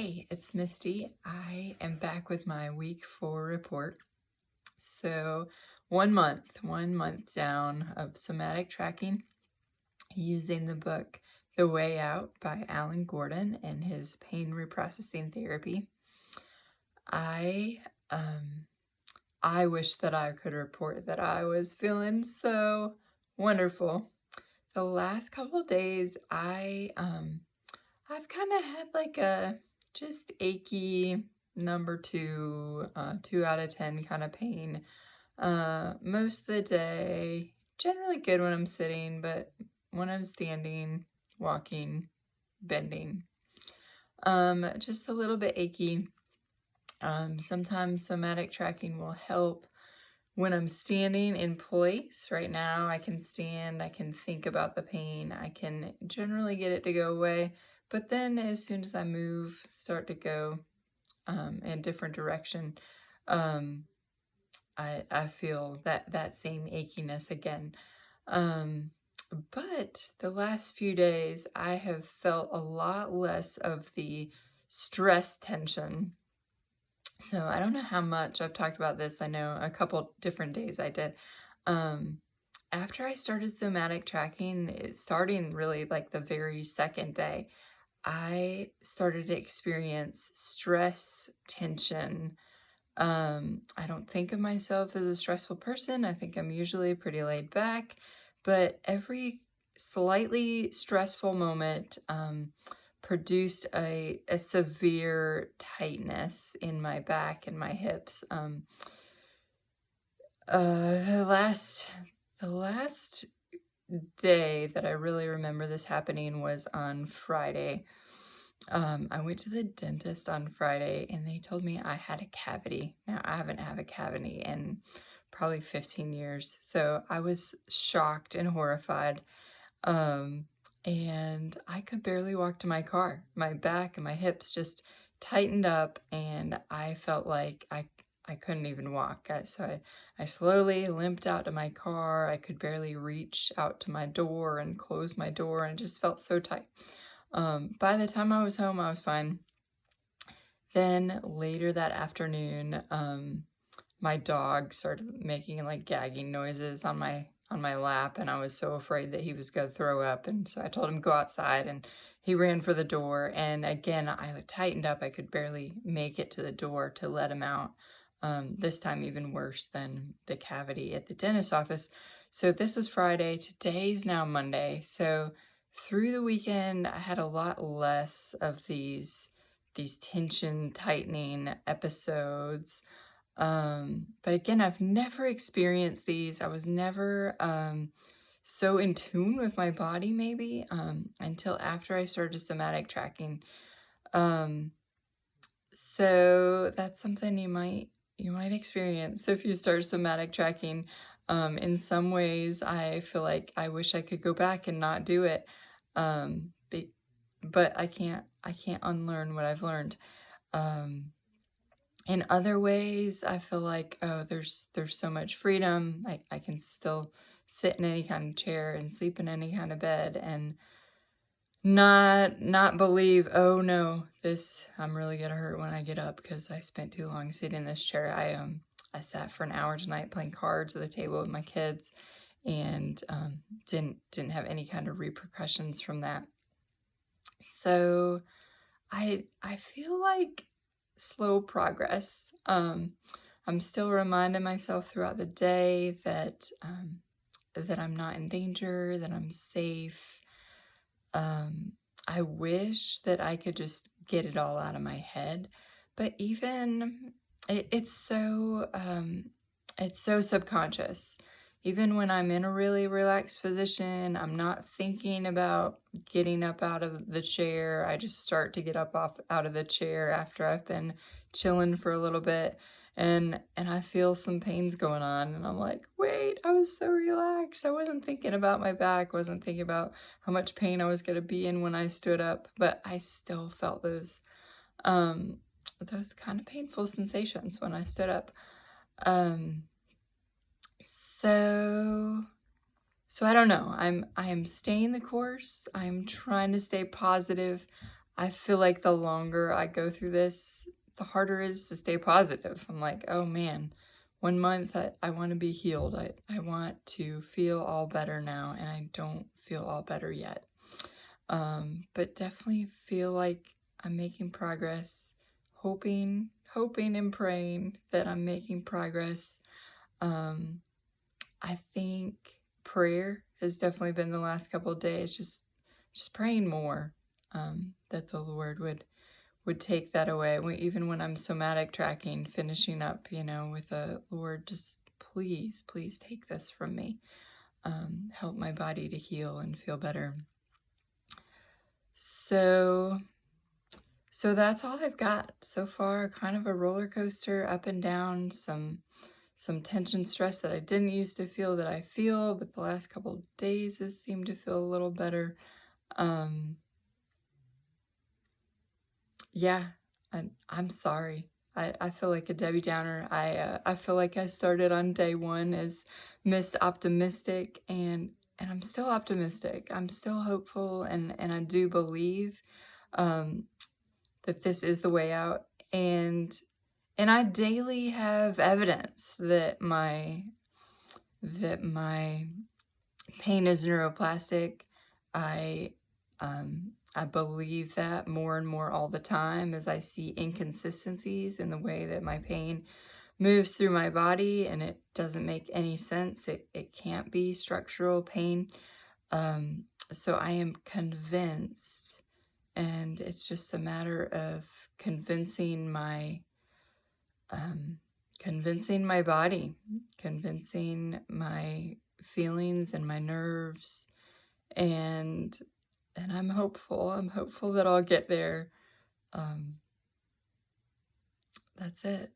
Hey, it's Misty. I am back with my week 4 report. So, 1 month down of somatic tracking using the book The Way Out by Alan Gordon and his pain reprocessing therapy. I wish that I could report that I was feeling so wonderful. The last couple days I've kind of had like a just achy number 2, 2 out of 10 kind of pain. Most of the day, generally good when I'm sitting, but when I'm standing, walking, bending, just a little bit achy. Sometimes somatic tracking will help when I'm standing in place. Right now, I can stand, I can think about the pain, I can generally get it to go away. But then as soon as I move, start to go in a different direction, I feel that same achiness again. But the last few days, I have felt a lot less of the stress tension. So I don't know how much I've talked about this. I know a couple different days I did. After I started somatic tracking, starting really like the very second day, I started to experience stress, tension. I don't think of myself as a stressful person. I think I'm usually pretty laid back, but every slightly stressful moment produced a severe tightness in my back and my hips. The last day that I really remember this happening was on Friday. I went to the dentist on Friday and they told me I had a cavity. Now, I haven't had a cavity in probably 15 years, so I was shocked and horrified. And I could barely walk to my car. My back and my hips just tightened up, and I felt like I couldn't even walk. So I slowly limped out to my car. I could barely reach out to my door and close my door, and just felt so tight. By the time I was home, I was fine. Then later that afternoon, my dog started making like gagging noises on my lap, and I was so afraid that he was gonna throw up, and so I told him to go outside, and he ran for the door, and again I tightened up. I could barely make it to the door to let him out. This time even worse than the cavity at the dentist's office. So this was Friday. Today's now Monday. So through the weekend, I had a lot less of these tension tightening episodes. But again, I've never experienced these. I was never so in tune with my body, maybe, until after I started somatic tracking. So that's something you might experience if you start somatic tracking. In some ways, I feel like I wish I could go back and not do it, but I can't unlearn what I've learned. In other ways, I feel like, oh, there's so much freedom. I can still sit in any kind of chair and sleep in any kind of bed and not believe, oh no, I'm really gonna hurt when I get up because I spent too long sitting in this chair. I sat for an hour tonight playing cards at the table with my kids, and didn't have any kind of repercussions from that. So I feel like slow progress. I'm still reminding myself throughout the day that I'm not in danger, that I'm safe. I wish that I could just get it all out of my head, but even it's so subconscious. Even when I'm in a really relaxed position, I'm not thinking about getting up out of the chair. I just start to get up out of the chair after I've been chilling for a little bit. And I feel some pains going on, and I'm like, wait, I was so relaxed. I wasn't thinking about my back, wasn't thinking about how much pain I was going to be in when I stood up, but I still felt those kind of painful sensations when I stood up. So I don't know. I am staying the course. I'm trying to stay positive. I feel like the longer I go through this, the harder it is to stay positive. I'm like, oh man, 1 month I want to be healed. I want to feel all better now, and I don't feel all better yet. But definitely feel like I'm making progress, hoping and praying that I'm making progress. I think prayer has definitely been the last couple of days, just praying more, that the Lord would take that away. Even when I'm somatic tracking, finishing up, with a Lord, just please take this from me. Help my body to heal and feel better. So that's all I've got so far. Kind of a roller coaster, up and down, some tension, stress that I didn't used to feel that I feel, but the last couple of days has seemed to feel a little better. Yeah, I'm sorry. I feel like a Debbie Downer. I feel like I started on day one as Miss Optimistic, and I'm still optimistic. I'm still hopeful, and I do believe that this is the way out. And I daily have evidence that my pain is neuroplastic. I believe that more and more all the time as I see inconsistencies in the way that my pain moves through my body, and it doesn't make any sense. It can't be structural pain. So I am convinced, and it's just a matter of convincing my body, convincing my feelings and my nerves, and I'm hopeful. I'm hopeful that I'll get there. That's it.